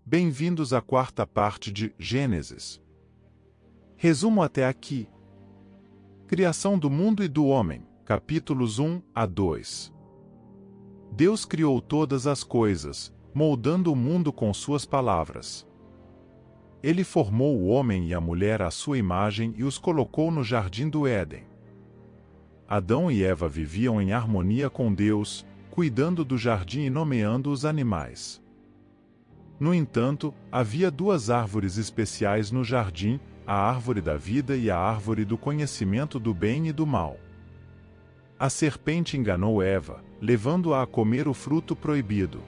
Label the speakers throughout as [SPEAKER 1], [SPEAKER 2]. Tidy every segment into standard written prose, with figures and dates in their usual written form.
[SPEAKER 1] Bem-vindos à quarta parte de Gênesis. Resumo até aqui. Criação do mundo e do homem, capítulos 1 a 2. Deus criou todas as coisas, moldando o mundo com suas palavras. Ele formou o homem e a mulher à sua imagem e os colocou no jardim do Éden. Adão e Eva viviam em harmonia com Deus, cuidando do jardim e nomeando os animais. No entanto, havia duas árvores especiais no jardim, a árvore da vida e a árvore do conhecimento do bem e do mal. A serpente enganou Eva, levando-a a comer o fruto proibido.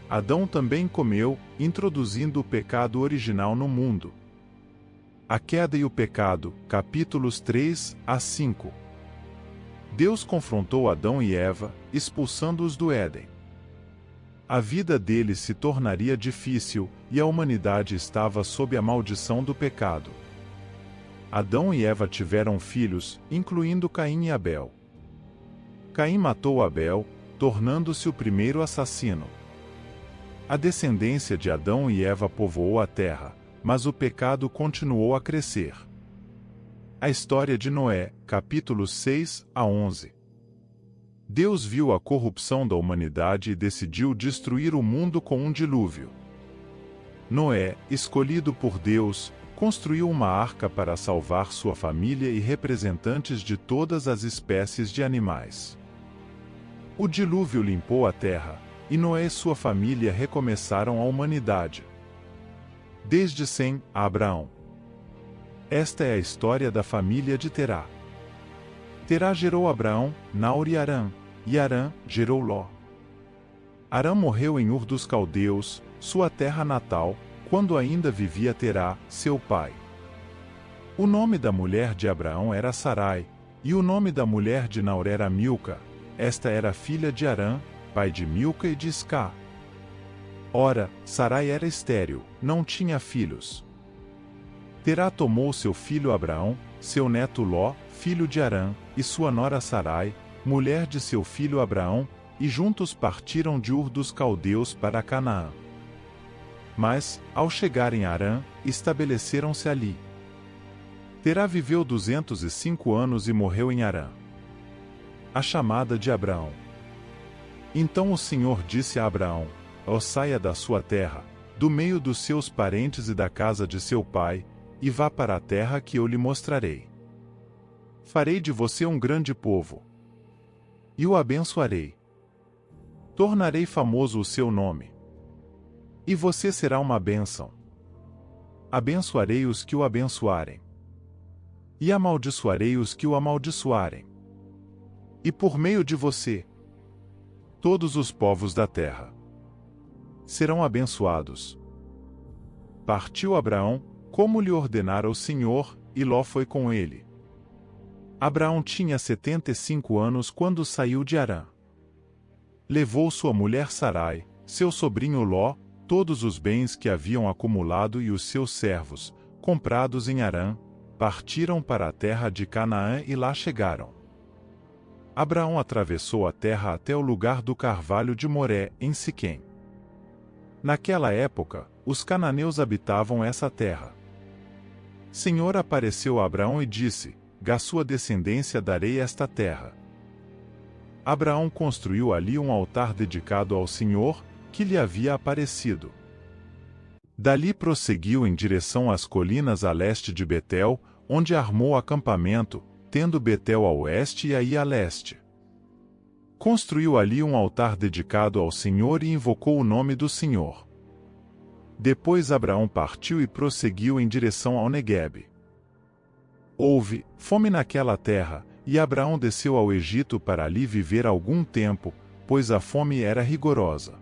[SPEAKER 1] Adão também comeu, introduzindo o pecado original no mundo. A queda e o pecado, capítulos 3 a 5. Deus confrontou Adão e Eva, expulsando-os do Éden. A vida deles se tornaria difícil, e a humanidade estava sob a maldição do pecado. Adão e Eva tiveram filhos, incluindo Caim e Abel. Caim matou Abel, tornando-se o primeiro assassino. A descendência de Adão e Eva povoou a terra, mas o pecado continuou a crescer. A história de Noé, capítulos 6 a 11. Deus viu a corrupção da humanidade e decidiu destruir o mundo com um dilúvio. Noé, escolhido por Deus, construiu uma arca para salvar sua família e representantes de todas as espécies de animais. O dilúvio limpou a terra, e Noé e sua família recomeçaram a humanidade. Desde Sem a Abraão. Esta é a história da família de Terá. Terá gerou Abraão, Naor e Harã, e Harã gerou Ló. Harã morreu em Ur dos Caldeus, sua terra natal, quando ainda vivia Terá, seu pai. O nome da mulher de Abraão era Sarai, e o nome da mulher de Naor era Milca. Esta era filha de Harã, pai de Milca e de Iscá. Ora, Sarai era estéril, não tinha filhos. Terá tomou seu filho Abraão, seu neto Ló, filho de Harã, e sua nora Sarai, mulher de seu filho Abraão, e juntos partiram de Ur dos Caldeus para Canaã. Mas, ao chegarem a Harã, estabeleceram-se ali. Terá viveu 205 anos e morreu em Harã. A chamada de Abraão. Então o Senhor disse a Abraão: ó, saia da sua terra, do meio dos seus parentes e da casa de seu pai, e vá para a terra que eu lhe mostrarei. Farei de você um grande povo. E o abençoarei. Tornarei famoso o seu nome. E você será uma bênção. Abençoarei os que o abençoarem. E amaldiçoarei os que o amaldiçoarem. E por meio de você, todos os povos da terra serão abençoados. Partiu Abraão, como lhe ordenara o Senhor, e Ló foi com ele. Abraão tinha 75 anos quando saiu de Harã. Levou sua mulher Sarai, seu sobrinho Ló, todos os bens que haviam acumulado e os seus servos, comprados em Harã, partiram para a terra de Canaã e lá chegaram. Abraão atravessou a terra até o lugar do carvalho de Moré, em Siquém. Naquela época, os cananeus habitavam essa terra. Senhor apareceu a Abraão e disse: à sua descendência darei esta terra. Abraão construiu ali um altar dedicado ao Senhor, que lhe havia aparecido. Dali prosseguiu em direção às colinas a leste de Betel, onde armou acampamento, tendo Betel a oeste e Ai a leste. Construiu ali um altar dedicado ao Senhor e invocou o nome do Senhor. Depois Abraão partiu e prosseguiu em direção ao Neguebe. Houve fome naquela terra, e Abraão desceu ao Egito para ali viver algum tempo, pois a fome era rigorosa.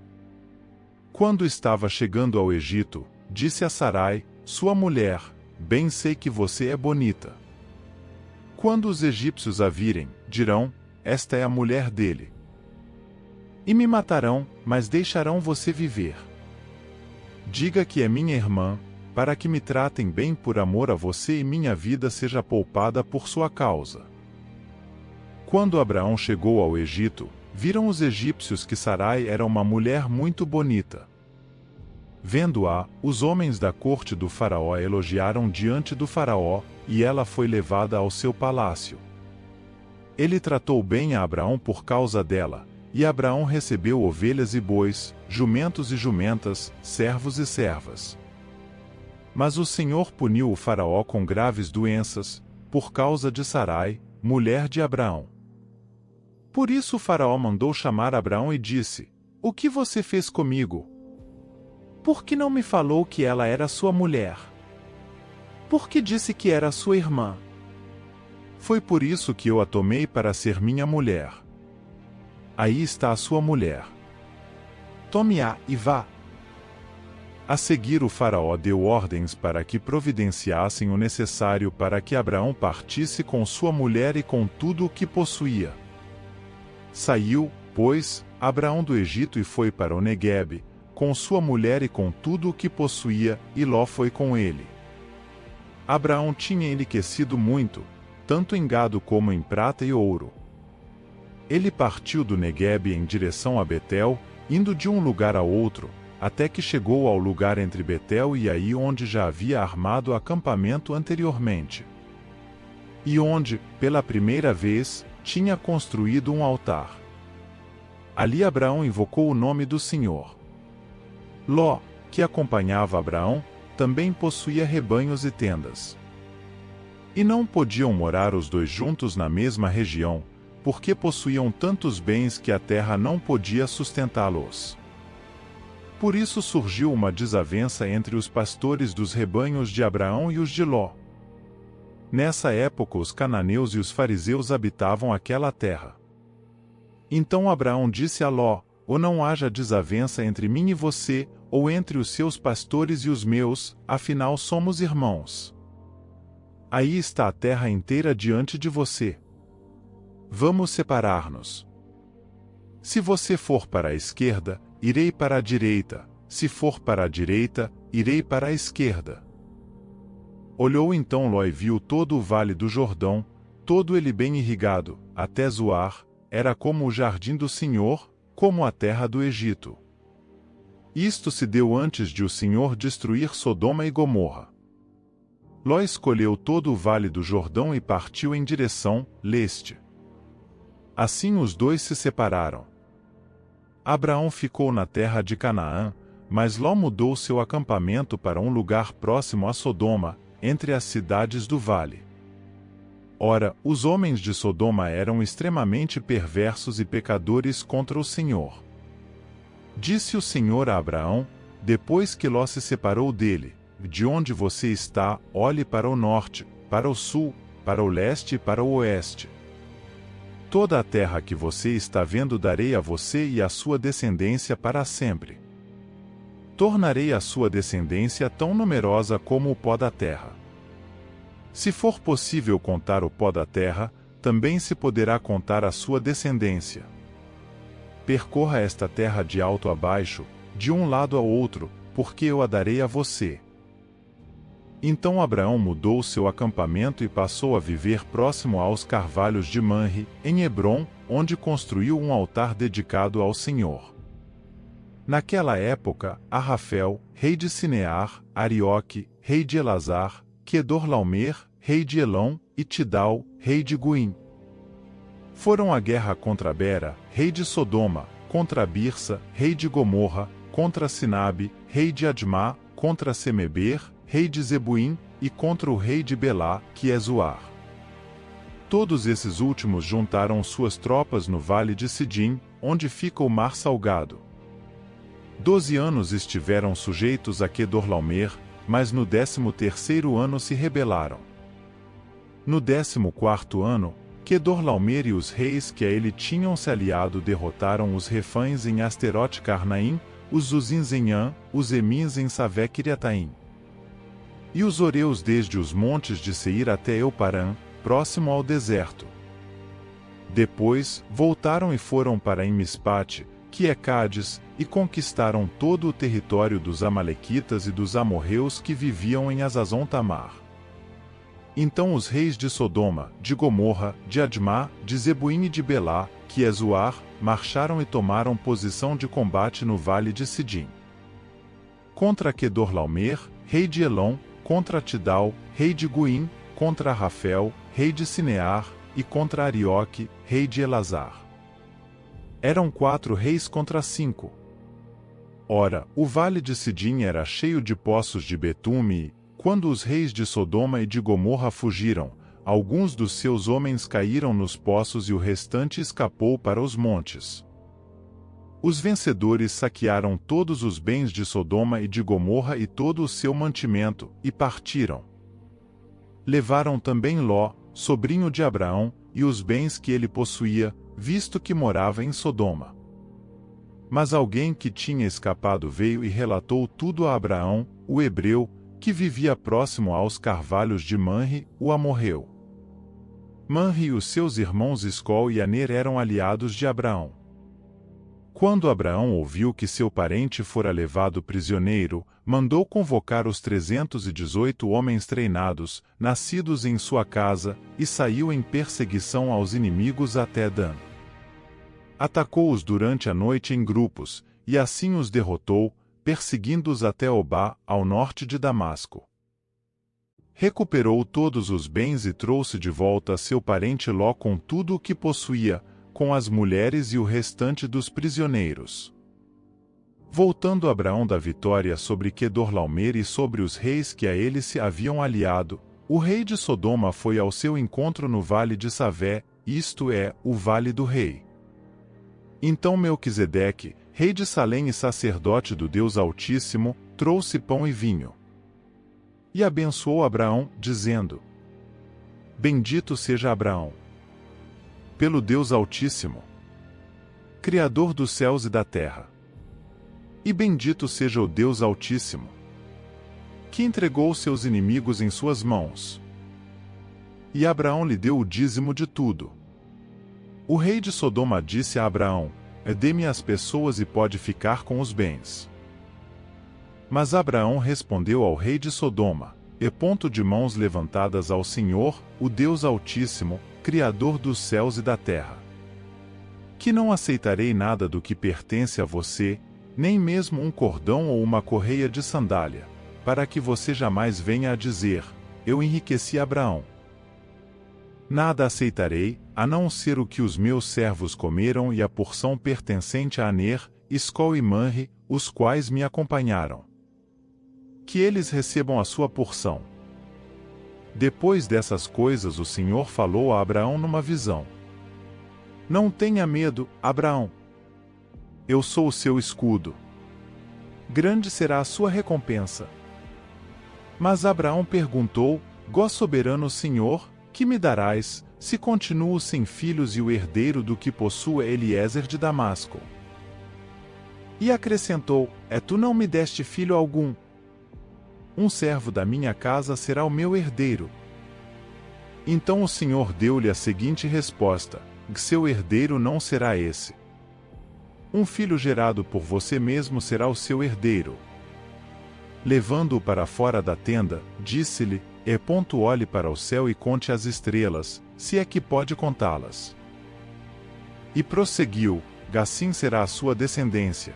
[SPEAKER 1] Quando estava chegando ao Egito, disse a Sarai, sua mulher: bem sei que você é bonita. Quando os egípcios a virem, dirão: esta é a mulher dele. E me matarão, mas deixarão você viver. Diga que é minha irmã, para que me tratem bem por amor a você e minha vida seja poupada por sua causa. Quando Abraão chegou ao Egito, viram os egípcios que Sarai era uma mulher muito bonita. Vendo-a, os homens da corte do faraó a elogiaram diante do faraó, e ela foi levada ao seu palácio. Ele tratou bem a Abraão por causa dela, e Abraão recebeu ovelhas e bois, jumentos e jumentas, servos e servas. Mas o Senhor puniu o faraó com graves doenças, por causa de Sarai, mulher de Abraão. Por isso o faraó mandou chamar Abraão e disse: "O que você fez comigo? Por que não me falou que ela era sua mulher? Por que disse que era sua irmã? Foi por isso que eu a tomei para ser minha mulher. Aí está a sua mulher. Tome-a e vá." A seguir o faraó deu ordens para que providenciassem o necessário para que Abraão partisse com sua mulher e com tudo o que possuía. Saiu, pois, Abraão do Egito e foi para o Neguebe, com sua mulher e com tudo o que possuía, e Ló foi com ele. Abraão tinha enriquecido muito, tanto em gado como em prata e ouro. Ele partiu do Neguebe em direção a Betel, indo de um lugar a outro, até que chegou ao lugar entre Betel e Ai onde já havia armado acampamento anteriormente. E onde, pela primeira vez, tinha construído um altar. Ali Abraão invocou o nome do Senhor. Ló, que acompanhava Abraão, também possuía rebanhos e tendas. E não podiam morar os dois juntos na mesma região, porque possuíam tantos bens que a terra não podia sustentá-los. Por isso surgiu uma desavença entre os pastores dos rebanhos de Abraão e os de Ló. Nessa época os cananeus e os fariseus habitavam aquela terra. Então Abraão disse a Ló: "Ou não haja desavença entre mim e você, ou entre os seus pastores e os meus, afinal somos irmãos. Aí está a terra inteira diante de você. Vamos separar-nos. Se você for para a esquerda, irei para a direita, se for para a direita, irei para a esquerda." Olhou então Ló e viu todo o vale do Jordão, todo ele bem irrigado, até Zoar, era como o jardim do Senhor, como a terra do Egito. Isto se deu antes de o Senhor destruir Sodoma e Gomorra. Ló escolheu todo o vale do Jordão e partiu em direção leste. Assim os dois se separaram. Abraão ficou na terra de Canaã, mas Ló mudou seu acampamento para um lugar próximo a Sodoma, entre as cidades do vale. Ora, os homens de Sodoma eram extremamente perversos e pecadores contra o Senhor. Disse o Senhor a Abraão, depois que Ló se separou dele: "De onde você está, olhe para o norte, para o sul, para o leste e para o oeste. Toda a terra que você está vendo darei a você e à sua descendência para sempre. Tornarei a sua descendência tão numerosa como o pó da terra. Se for possível contar o pó da terra, também se poderá contar a sua descendência. Percorra esta terra de alto a baixo, de um lado ao outro, porque eu a darei a você." Então Abraão mudou seu acampamento e passou a viver próximo aos carvalhos de Manre, em Hebrom, onde construiu um altar dedicado ao Senhor. Naquela época, Arrafel, rei de Sinear, Arioque, rei de Elazar, Quedorlaomer, rei de Elão, e Tidal, rei de Guim, foram à guerra contra Bera, rei de Sodoma, contra Birsa, rei de Gomorra, contra Sinabe, rei de Admá, contra Semeber, rei de Zebuim, e contra o rei de Belá, que é Zoar. Todos esses últimos juntaram suas tropas no vale de Sidim, onde fica o mar salgado. 12 anos estiveram sujeitos a Quedorlaomer, mas no 13º ano se rebelaram. No 14º ano, Quedorlaomer e os reis que a ele tinham se aliado derrotaram os refães em Asterote Carnaim, os Zuzins em An, os Emins em Savé-Kiriataim. E os Oreus desde os montes de Seir até Euparã, próximo ao deserto. Depois, voltaram e foram para Emispate, que é Cádiz, e conquistaram todo o território dos Amalequitas e dos amorreus que viviam em Azazon-Tamar. Então os reis de Sodoma, de Gomorra, de Admá, de Zebuim e de Belá, que é Zoar, marcharam e tomaram posição de combate no vale de Sidim. contra Quedorlaomer, rei de Elom, contra Tidal, rei de Guim, contra Rafel, rei de Sinear, e contra Arioque, rei de Elazar. Eram 4 reis contra 5. Ora, o vale de Sidim era cheio de poços de betume e, quando os reis de Sodoma e de Gomorra fugiram, alguns dos seus homens caíram nos poços e o restante escapou para os montes. Os vencedores saquearam todos os bens de Sodoma e de Gomorra e todo o seu mantimento, e partiram. Levaram também Ló, sobrinho de Abraão, e os bens que ele possuía, visto que morava em Sodoma. Mas alguém que tinha escapado veio e relatou tudo a Abraão, o hebreu, que vivia próximo aos carvalhos de Manre, o amorreu. Manre e os seus irmãos Escol e Aner eram aliados de Abraão. Quando Abraão ouviu que seu parente fora levado prisioneiro, mandou convocar os 318 homens treinados, nascidos em sua casa, e saiu em perseguição aos inimigos até Dan. Atacou-os durante a noite em grupos, e assim os derrotou, perseguindo-os até Obá, ao norte de Damasco. Recuperou todos os bens e trouxe de volta seu parente Ló com tudo o que possuía, com as mulheres e o restante dos prisioneiros. Voltando Abraão da vitória sobre Quedorlaomer e sobre os reis que a ele se haviam aliado, o rei de Sodoma foi ao seu encontro no vale de Savé, isto é, o vale do rei. Então Melquisedeque, rei de Salém e sacerdote do Deus Altíssimo, trouxe pão e vinho. E abençoou Abraão, dizendo: Bendito seja Abraão pelo Deus Altíssimo, Criador dos céus e da terra. E bendito seja o Deus Altíssimo, que entregou seus inimigos em suas mãos. E Abraão lhe deu o dízimo de tudo. O rei de Sodoma disse a Abraão: Dê-me as pessoas e pode ficar com os bens. Mas Abraão respondeu ao rei de Sodoma: de mãos levantadas ao Senhor, o Deus Altíssimo, Criador dos céus e da terra, que não aceitarei nada do que pertence a você, nem mesmo um cordão ou uma correia de sandália, para que você jamais venha a dizer: Eu enriqueci Abraão. Nada aceitarei, a não ser o que os meus servos comeram e a porção pertencente a Aner, Escol e Manre, os quais me acompanharam. Que eles recebam a sua porção. Depois dessas coisas o Senhor falou a Abraão numa visão: Não tenha medo, Abraão. Eu sou o seu escudo. Grande será a sua recompensa. Mas Abraão perguntou: Ó soberano Senhor, que me darás, se continuo sem filhos e o herdeiro do que possuo é Eliezer de Damasco? E acrescentou: Tu não me deste filho algum. Um servo da minha casa será o meu herdeiro. Então o Senhor deu-lhe a seguinte resposta: Seu herdeiro não será esse. Um filho gerado por você mesmo será o seu herdeiro. Levando-o para fora da tenda, disse-lhe: Olhe para o céu e conte as estrelas, se é que pode contá-las. E prosseguiu: Assim será a sua descendência.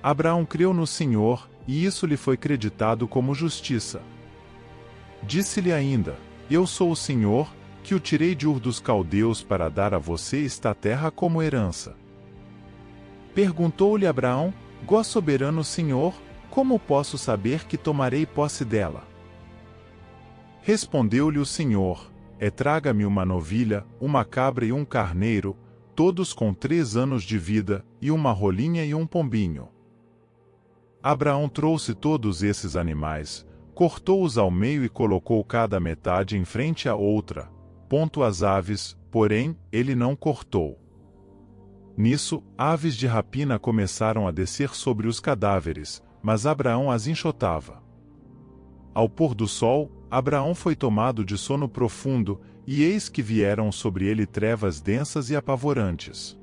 [SPEAKER 1] Abraão creu no Senhor, e isso lhe foi creditado como justiça. Disse-lhe ainda: Eu sou o Senhor, que o tirei de Ur dos Caldeus para dar a você esta terra como herança. Perguntou-lhe Abraão: Ó soberano Senhor, como posso saber que tomarei posse dela? Respondeu-lhe o Senhor: Traga-me uma novilha, uma cabra e um carneiro, todos com 3 anos de vida, e uma rolinha e um pombinho. Abraão trouxe todos esses animais, cortou-os ao meio e colocou cada metade em frente à outra. As aves, porém, ele não cortou. Nisso, aves de rapina começaram a descer sobre os cadáveres, mas Abraão as enxotava. Ao pôr do sol, Abraão foi tomado de sono profundo, e eis que vieram sobre ele trevas densas e apavorantes.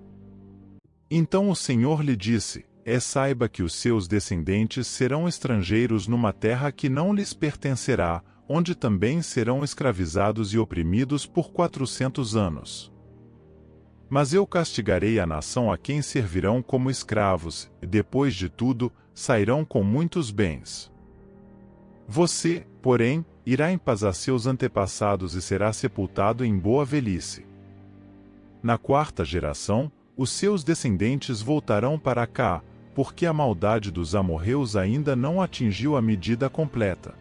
[SPEAKER 1] Então o Senhor lhe disse: Saiba que os seus descendentes serão estrangeiros numa terra que não lhes pertencerá, onde também serão escravizados e oprimidos por 400 anos. Mas eu castigarei a nação a quem servirão como escravos, e depois de tudo, sairão com muitos bens. Você, porém, irá em paz a seus antepassados e será sepultado em boa velhice. Na quarta geração, os seus descendentes voltarão para cá, porque a maldade dos amorreus ainda não atingiu a medida completa.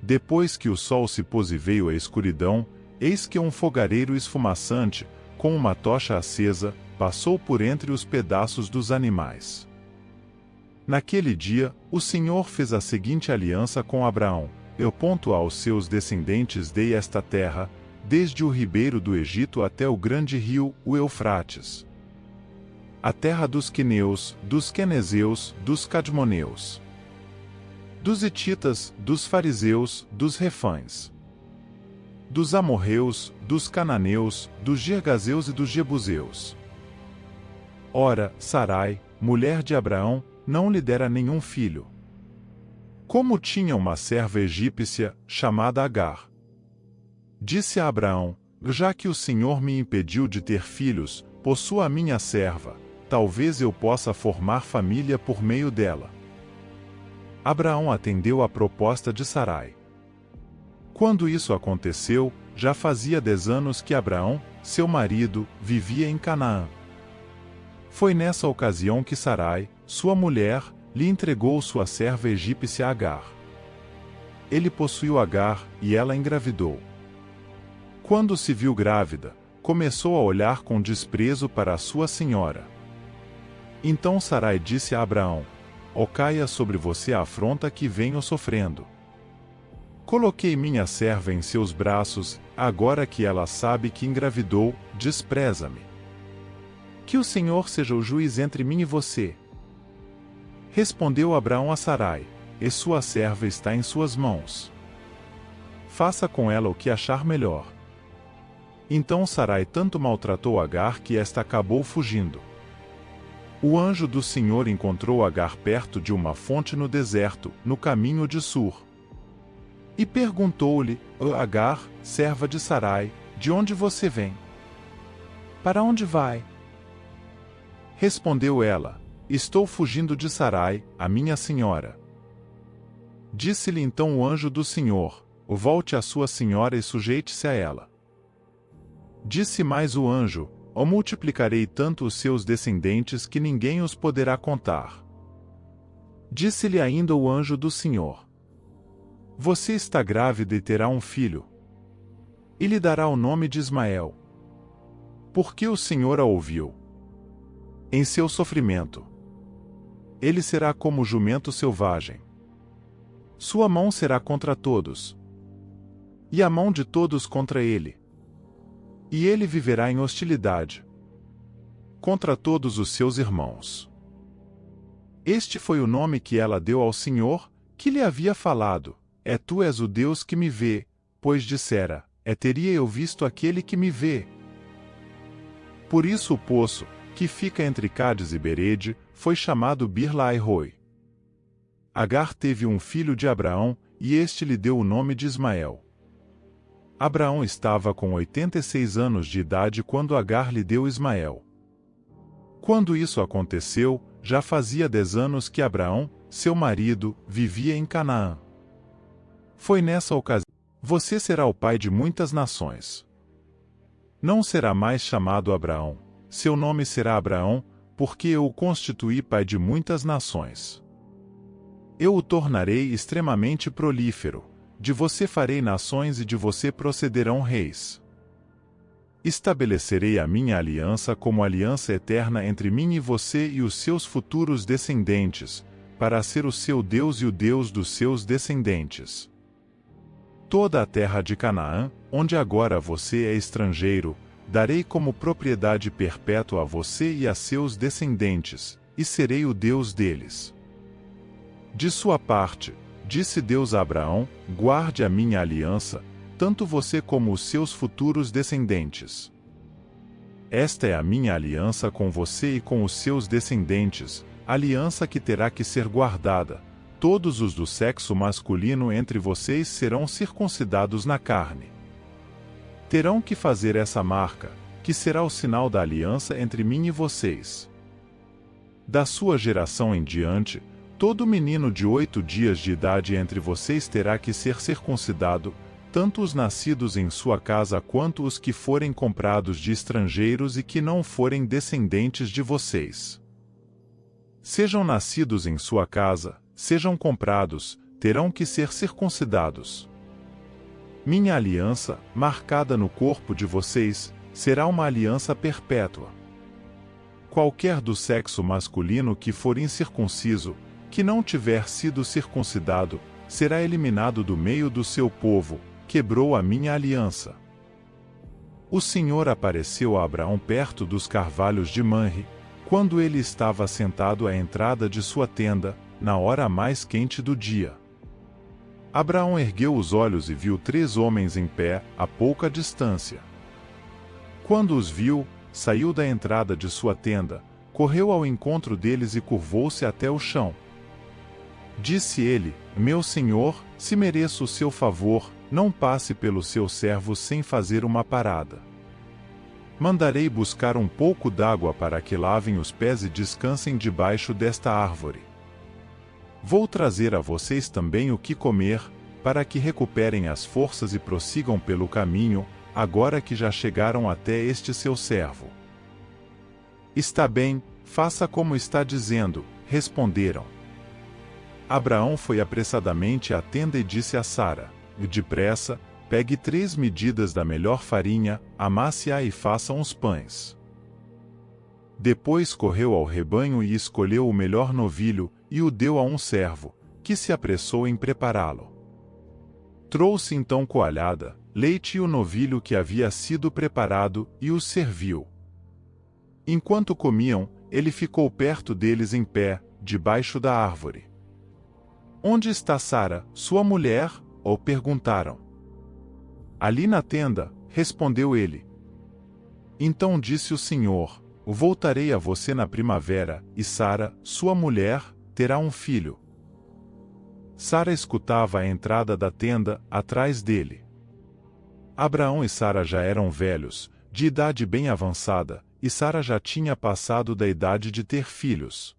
[SPEAKER 1] Depois que o sol se pôs e veio a escuridão, eis que um fogareiro esfumaçante, com uma tocha acesa, passou por entre os pedaços dos animais. Naquele dia, o Senhor fez a seguinte aliança com Abraão: Eu aos seus descendentes dei esta terra, desde o ribeiro do Egito até o grande rio, o Eufrates. A terra dos queneus, dos quenezeus, dos cadmoneus, dos hititas, dos fariseus, dos refães, dos amorreus, dos cananeus, dos gergazeus e dos jebuseus. Ora, Sarai, mulher de Abraão, não lhe dera nenhum filho. Como tinha uma serva egípcia, chamada Agar. Disse a Abraão: Já que o Senhor me impediu de ter filhos, possua a minha serva, talvez eu possa formar família por meio dela. Abraão atendeu à proposta de Sarai. Quando isso aconteceu, já fazia 10 anos que Abraão, seu marido, vivia em Canaã. Foi nessa ocasião que Sarai, sua mulher, lhe entregou sua serva egípcia Agar. Ele possuiu Agar, e ela engravidou. Quando se viu grávida, começou a olhar com desprezo para a sua senhora. Então Sarai disse a Abraão: Caia sobre você a afronta que venho sofrendo. Coloquei minha serva em seus braços, agora que ela sabe que engravidou, despreza-me. Que o Senhor seja o juiz entre mim e você. Respondeu Abraão a Sarai: E sua serva está em suas mãos. Faça com ela o que achar melhor. Então Sarai tanto maltratou Agar que esta acabou fugindo. O anjo do Senhor encontrou Agar perto de uma fonte no deserto, no caminho de Sur. E perguntou-lhe: Agar, serva de Sarai, de onde você vem? Para onde vai? Respondeu ela: Estou fugindo de Sarai, a minha senhora. Disse-lhe então o anjo do Senhor: Volte à sua senhora e sujeite-se a ela. Disse mais o anjo: multiplicarei tanto os seus descendentes que ninguém os poderá contar. Disse-lhe ainda o anjo do Senhor: Você está grávida e terá um filho. E lhe dará o nome de Ismael. Porque o Senhor a ouviu. Em seu sofrimento. Ele será como jumento selvagem. Sua mão será contra todos. E a mão de todos contra ele. E ele viverá em hostilidade contra todos os seus irmãos. Este foi o nome que ela deu ao Senhor, que lhe havia falado: Tu és o Deus que me vê, pois dissera: teria eu visto aquele que me vê. Por isso o poço, que fica entre Cádiz e Berede, foi chamado Bir-Lahai-Roi. Agar teve um filho de Abraão, e este lhe deu o nome de Ismael. Abraão estava com 86 anos de idade quando Agar lhe deu Ismael. Quando isso aconteceu, já fazia 10 anos que Abraão, seu marido, vivia em Canaã. Foi nessa ocasião: Você será o pai de muitas nações. Não será mais chamado Abraão, seu nome será Abraão, porque eu o constituí pai de muitas nações. Eu o tornarei extremamente prolífero. De você farei nações e de você procederão reis. Estabelecerei a minha aliança como aliança eterna entre mim e você e os seus futuros descendentes, para ser o seu Deus e o Deus dos seus descendentes. Toda a terra de Canaã, onde agora você é estrangeiro, darei como propriedade perpétua a você e a seus descendentes, e serei o Deus deles. De sua parte, disse Deus a Abraão: Guarde a minha aliança, tanto você como os seus futuros descendentes. Esta é a minha aliança com você e com os seus descendentes, aliança que terá que ser guardada. Todos os do sexo masculino entre vocês serão circuncidados na carne. Terão que fazer essa marca, que será o sinal da aliança entre mim e vocês. Da sua geração em diante, todo menino de 8 dias de idade entre vocês terá que ser circuncidado, tanto os nascidos em sua casa quanto os que forem comprados de estrangeiros e que não forem descendentes de vocês. Sejam nascidos em sua casa, sejam comprados, terão que ser circuncidados. Minha aliança, marcada no corpo de vocês, será uma aliança perpétua. Qualquer do sexo masculino que for incircunciso, que não tiver sido circuncidado, será eliminado do meio do seu povo, quebrou a minha aliança. O Senhor apareceu a Abraão perto dos carvalhos de Manre, quando ele estava sentado à entrada de sua tenda, na hora mais quente do dia. Abraão ergueu os olhos e viu 3 homens em pé, a pouca distância. Quando os viu, saiu da entrada de sua tenda, correu ao encontro deles e curvou-se até o chão. Disse ele: Meu senhor, se mereço o seu favor, não passe pelo seu servo sem fazer uma parada. Mandarei buscar um pouco d'água para que lavem os pés e descansem debaixo desta árvore. Vou trazer a vocês também o que comer, para que recuperem as forças e prossigam pelo caminho, agora que já chegaram até este seu servo. Está bem, faça como está dizendo, responderam. Abraão foi apressadamente à tenda e disse a Sara: Depressa, pegue 3 medidas da melhor farinha, amasse-a e faça uns pães. Depois correu ao rebanho e escolheu o melhor novilho, e o deu a um servo, que se apressou em prepará-lo. Trouxe então coalhada, leite e o novilho que havia sido preparado, e os serviu. Enquanto comiam, ele ficou perto deles em pé, debaixo da árvore. Onde está Sara, sua mulher? Ou perguntaram. Ali na tenda, respondeu ele. Então disse o Senhor: Voltarei a você na primavera, e Sara, sua mulher, terá um filho. Sara escutava a entrada da tenda, atrás dele. Abraão e Sara já eram velhos, de idade bem avançada, e Sara já tinha passado da idade de ter filhos.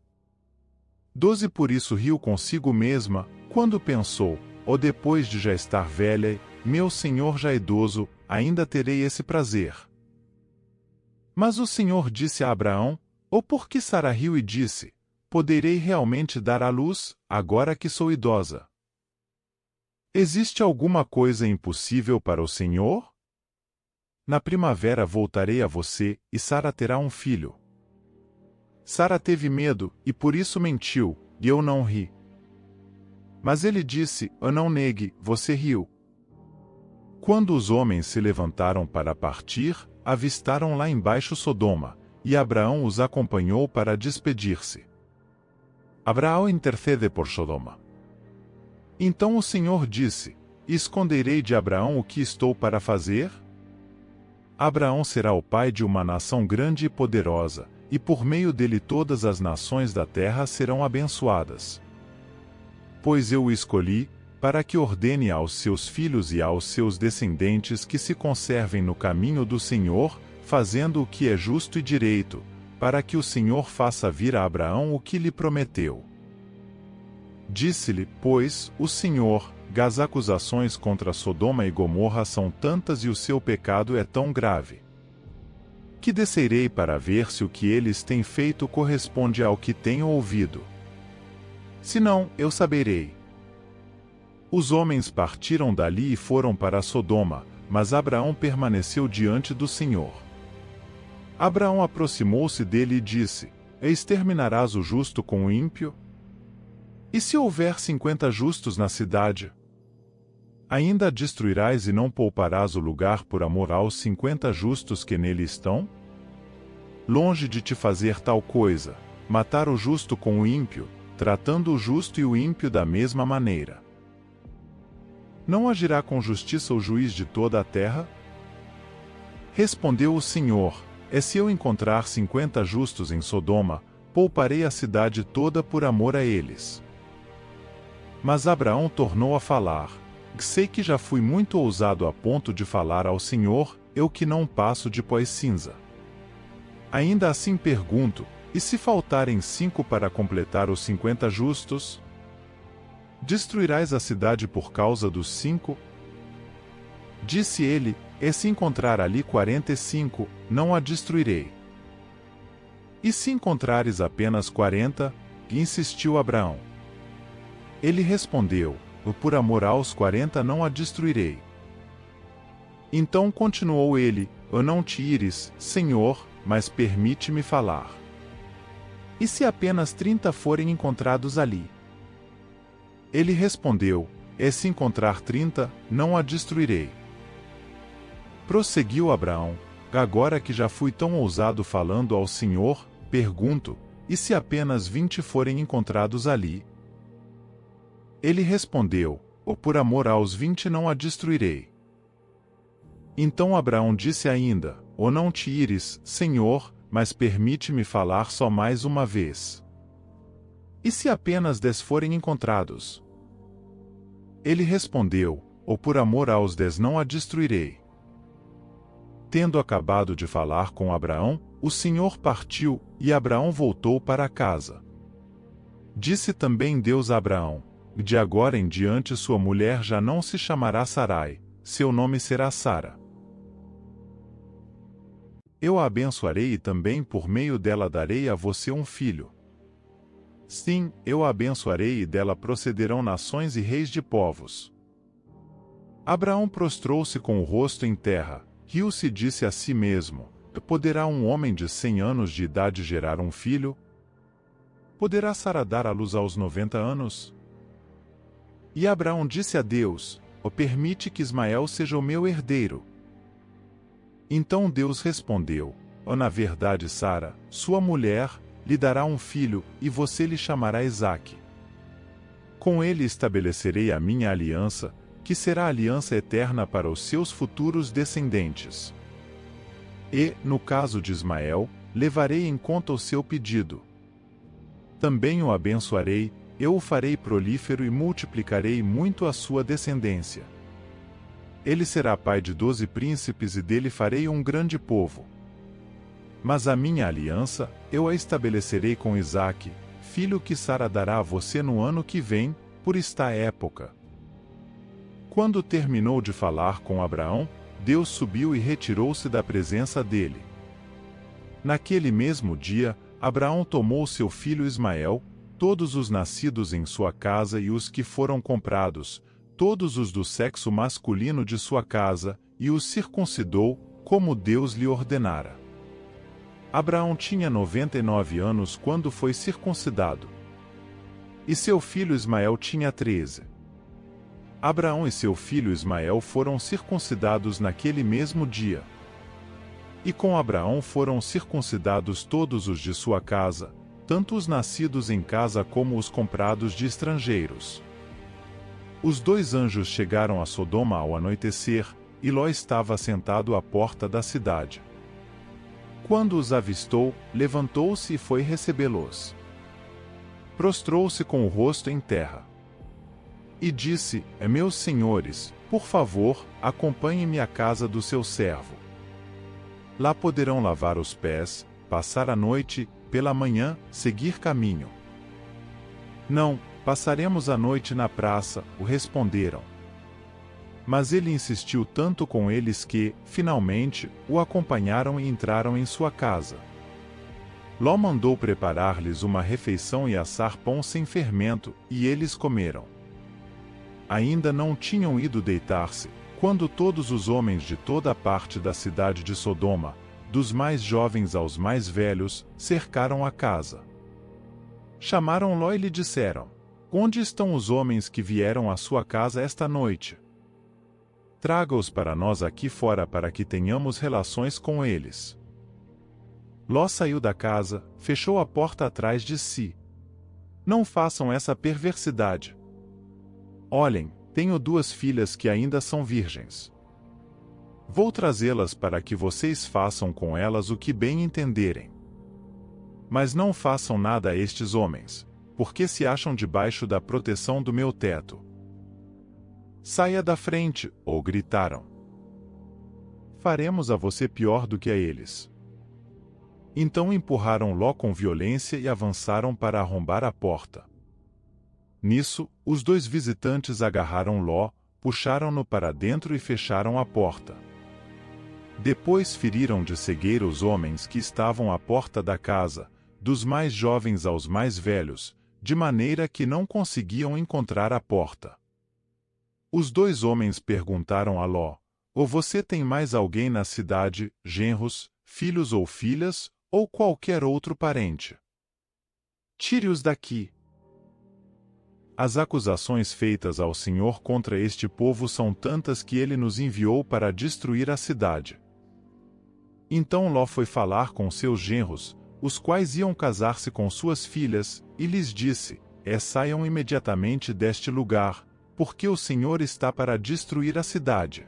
[SPEAKER 1] 12 Por isso riu consigo mesma, quando pensou: ou depois de já estar velha, meu senhor já idoso, ainda terei esse prazer. Mas o Senhor disse a Abraão: ou porque Sara riu e disse: poderei realmente dar à luz, agora que sou idosa? Existe alguma coisa impossível para o Senhor? Na primavera voltarei a você, e Sara terá um filho. Sara teve medo, e por isso mentiu, e eu não ri. Mas ele disse: não negue, você riu. Quando os homens se levantaram para partir, avistaram lá embaixo Sodoma, e Abraão os acompanhou para despedir-se. Abraão intercede por Sodoma. Então o Senhor disse: esconderei de Abraão o que estou para fazer? Abraão será o pai de uma nação grande e poderosa, e por meio dele todas as nações da terra serão abençoadas. Pois eu o escolhi, para que ordene aos seus filhos e aos seus descendentes que se conservem no caminho do Senhor, fazendo o que é justo e direito, para que o Senhor faça vir a Abraão o que lhe prometeu. Disse-lhe, pois, o Senhor: as acusações contra Sodoma e Gomorra são tantas e o seu pecado é tão grave, que descerei para ver se o que eles têm feito corresponde ao que tenho ouvido. Se não, eu saberei. Os homens partiram dali e foram para Sodoma, mas Abraão permaneceu diante do Senhor. Abraão aproximou-se dele e disse: exterminarás o justo com o ímpio? E se houver 50 justos na cidade? Ainda a destruirás e não pouparás o lugar por amor aos 50 justos que nele estão? Longe de te fazer tal coisa, matar o justo com o ímpio, tratando o justo e o ímpio da mesma maneira. Não agirá com justiça o juiz de toda a terra? Respondeu o Senhor: se eu encontrar 50 justos em Sodoma, pouparei a cidade toda por amor a eles. Mas Abraão tornou a falar: sei que já fui muito ousado a ponto de falar ao Senhor, eu que não passo de pó e cinza. Ainda assim pergunto: E se faltarem 5 para completar os 50 justos? Destruirás a cidade por causa dos 5? Disse ele: E se encontrar ali 45, não a destruirei. E se encontrares apenas 40? Insistiu Abraão. Ele respondeu: Por amor aos 40 não a destruirei. Então continuou ele: Não te ires, Senhor, mas permite-me falar. E se apenas 30 forem encontrados ali? Ele respondeu: E se encontrar 30, não a destruirei. Prosseguiu Abraão: Agora que já fui tão ousado falando ao Senhor, pergunto: E se apenas 20 forem encontrados ali? Ele respondeu: Por amor aos 20 não a destruirei. Então Abraão disse ainda: Não te ires, Senhor, mas permite-me falar só mais uma vez. E se apenas 10 forem encontrados? Ele respondeu: por amor aos 10 não a destruirei. Tendo acabado de falar com Abraão, o Senhor partiu, e Abraão voltou para casa. Disse também Deus a Abraão: De agora em diante sua mulher já não se chamará Sarai, seu nome será Sara. Eu a abençoarei e também por meio dela darei a você um filho. Sim, eu a abençoarei e dela procederão nações e reis de povos. Abraão prostrou-se com o rosto em terra, riu-se e disse a si mesmo: Poderá um homem de 100 anos de idade gerar um filho? Poderá Sara dar à luz aos 90 anos? E Abraão disse a Deus: Permite que Ismael seja o meu herdeiro. Então Deus respondeu: Na verdade Sara, sua mulher, lhe dará um filho, e você lhe chamará Isaque. Com ele estabelecerei a minha aliança, que será aliança eterna para os seus futuros descendentes. E, no caso de Ismael, levarei em conta o seu pedido. Também o abençoarei, eu o farei prolífero e multiplicarei muito a sua descendência. Ele será pai de 12 príncipes e dele farei um grande povo. Mas a minha aliança, eu a estabelecerei com Isaque, filho que Sara dará a você no ano que vem, por esta época. Quando terminou de falar com Abraão, Deus subiu e retirou-se da presença dele. Naquele mesmo dia, Abraão tomou seu filho Ismael, todos os nascidos em sua casa e os que foram comprados, todos os do sexo masculino de sua casa, e os circuncidou, como Deus lhe ordenara. Abraão tinha 99 anos quando foi circuncidado. E seu filho Ismael tinha 13. Abraão e seu filho Ismael foram circuncidados naquele mesmo dia. E com Abraão foram circuncidados todos os de sua casa, tanto os nascidos em casa como os comprados de estrangeiros. Os 2 anjos chegaram a Sodoma ao anoitecer, e Ló estava sentado à porta da cidade. Quando os avistou, levantou-se e foi recebê-los. Prostrou-se com o rosto em terra. E disse: Meus senhores, por favor, acompanhem-me à casa do seu servo. Lá poderão lavar os pés, passar a noite, pela manhã, seguir caminho. Não, passaremos a noite na praça, o responderam. Mas ele insistiu tanto com eles que, finalmente, o acompanharam e entraram em sua casa. Ló mandou preparar-lhes uma refeição e assar pão sem fermento, e eles comeram. Ainda não tinham ido deitar-se, quando todos os homens de toda a parte da cidade de Sodoma, dos mais jovens aos mais velhos, cercaram a casa. Chamaram Ló e lhe disseram: Onde estão os homens que vieram à sua casa esta noite? Traga-os para nós aqui fora para que tenhamos relações com eles. Ló saiu da casa, fechou a porta atrás de si. Não façam essa perversidade. Olhem, tenho 2 filhas que ainda são virgens. Vou trazê-las para que vocês façam com elas o que bem entenderem. Mas não façam nada a estes homens, porque se acham debaixo da proteção do meu teto. Saia da frente, ou gritaram. Faremos a você pior do que a eles. Então empurraram Ló com violência e avançaram para arrombar a porta. Nisso, os dois visitantes agarraram Ló, puxaram-no para dentro e fecharam a porta. Depois feriram de cegueira os homens que estavam à porta da casa, dos mais jovens aos mais velhos, de maneira que não conseguiam encontrar a porta. Os dois homens perguntaram a Ló: ou você tem mais alguém na cidade, genros, filhos ou filhas, ou qualquer outro parente? Tire-os daqui. As acusações feitas ao Senhor contra este povo são tantas que ele nos enviou para destruir a cidade. Então Ló foi falar com seus genros, os quais iam casar-se com suas filhas, e lhes disse: saiam imediatamente deste lugar, porque o Senhor está para destruir a cidade.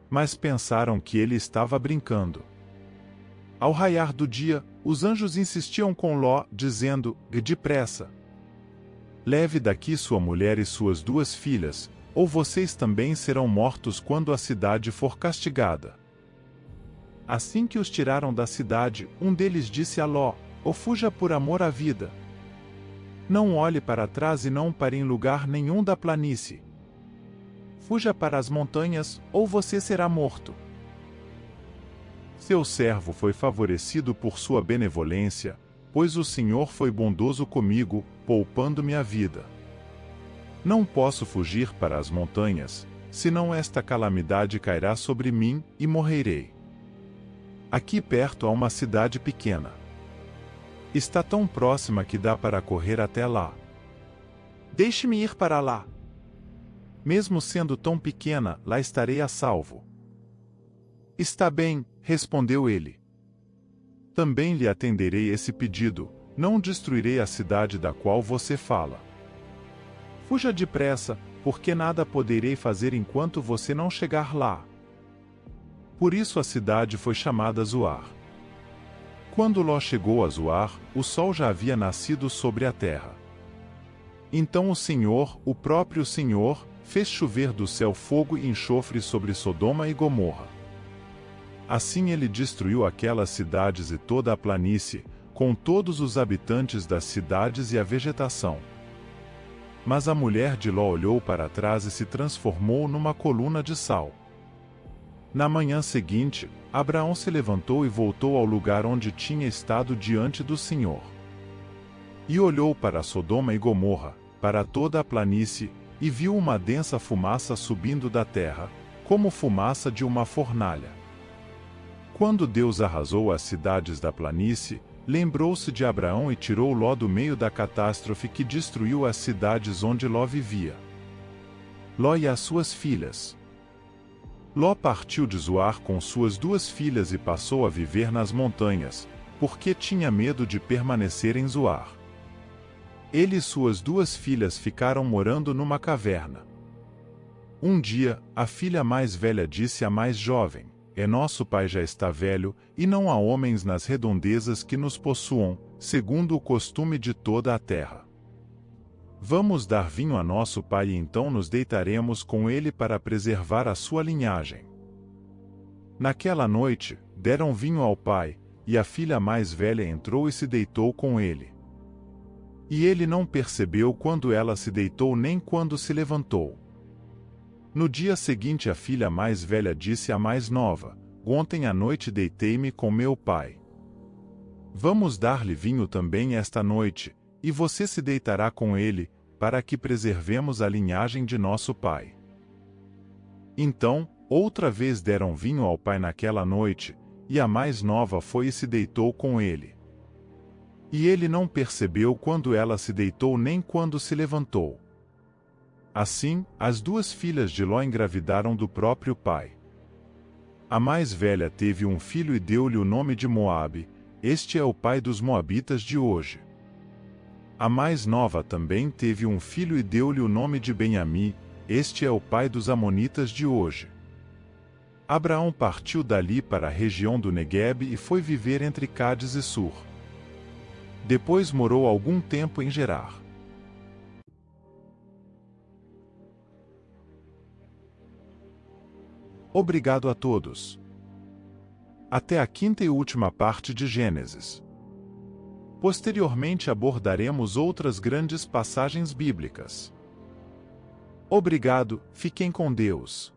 [SPEAKER 1] Mas pensaram que ele estava brincando. Ao raiar do dia, os anjos insistiam com Ló, dizendo: depressa! Leve daqui sua mulher e suas duas filhas, ou vocês também serão mortos quando a cidade for castigada. Assim que os tiraram da cidade, um deles disse a Ló: fuja por amor à vida. Não olhe para trás e não pare em lugar nenhum da planície. Fuja para as montanhas, ou você será morto. Seu servo foi favorecido por sua benevolência, pois o Senhor foi bondoso comigo, poupando-me a vida. Não posso fugir para as montanhas, senão esta calamidade cairá sobre mim e morrerei. Aqui perto há uma cidade pequena. Está tão próxima que dá para correr até lá. Deixe-me ir para lá. Mesmo sendo tão pequena, lá estarei a salvo. Está bem, respondeu ele. Também lhe atenderei esse pedido, não destruirei a cidade da qual você fala. Fuja depressa, porque nada poderei fazer enquanto você não chegar lá. Por isso a cidade foi chamada Zoar. Quando Ló chegou a Zoar, o sol já havia nascido sobre a terra. Então o Senhor, o próprio Senhor, fez chover do céu fogo e enxofre sobre Sodoma e Gomorra. Assim ele destruiu aquelas cidades e toda a planície, com todos os habitantes das cidades e a vegetação. Mas a mulher de Ló olhou para trás e se transformou numa coluna de sal. Na manhã seguinte, Abraão se levantou e voltou ao lugar onde tinha estado diante do Senhor. E olhou para Sodoma e Gomorra, para toda a planície, e viu uma densa fumaça subindo da terra, como fumaça de uma fornalha. Quando Deus arrasou as cidades da planície, lembrou-se de Abraão e tirou Ló do meio da catástrofe que destruiu as cidades onde Ló vivia. Ló e as suas filhas. Ló partiu de Zoar com suas duas filhas e passou a viver nas montanhas, porque tinha medo de permanecer em Zoar. Ele e suas duas filhas ficaram morando numa caverna. Um dia, a filha mais velha disse à mais jovem: nosso pai já está velho, e não há homens nas redondezas que nos possuam, segundo o costume de toda a terra. Vamos dar vinho a nosso pai e então nos deitaremos com ele para preservar a sua linhagem. Naquela noite, deram vinho ao pai, e a filha mais velha entrou e se deitou com ele. E ele não percebeu quando ela se deitou nem quando se levantou. No dia seguinte a filha mais velha disse à mais nova: ontem à noite deitei-me com meu pai. Vamos dar-lhe vinho também esta noite, e você se deitará com ele, para que preservemos a linhagem de nosso pai. Então, outra vez deram vinho ao pai naquela noite, e a mais nova foi e se deitou com ele. E ele não percebeu quando ela se deitou nem quando se levantou. Assim, as duas filhas de Ló engravidaram do próprio pai. A mais velha teve um filho e deu-lhe o nome de Moabe, este é o pai dos moabitas de hoje. A mais nova também teve um filho e deu-lhe o nome de Benjamim, este é o pai dos amonitas de hoje. Abraão partiu dali para a região do Neguebe e foi viver entre Cádiz e Sur. Depois morou algum tempo em Gerar. Obrigado a todos. até a quinta e última parte de Gênesis. Posteriormente abordaremos outras grandes passagens bíblicas. Obrigado, fiquem com Deus.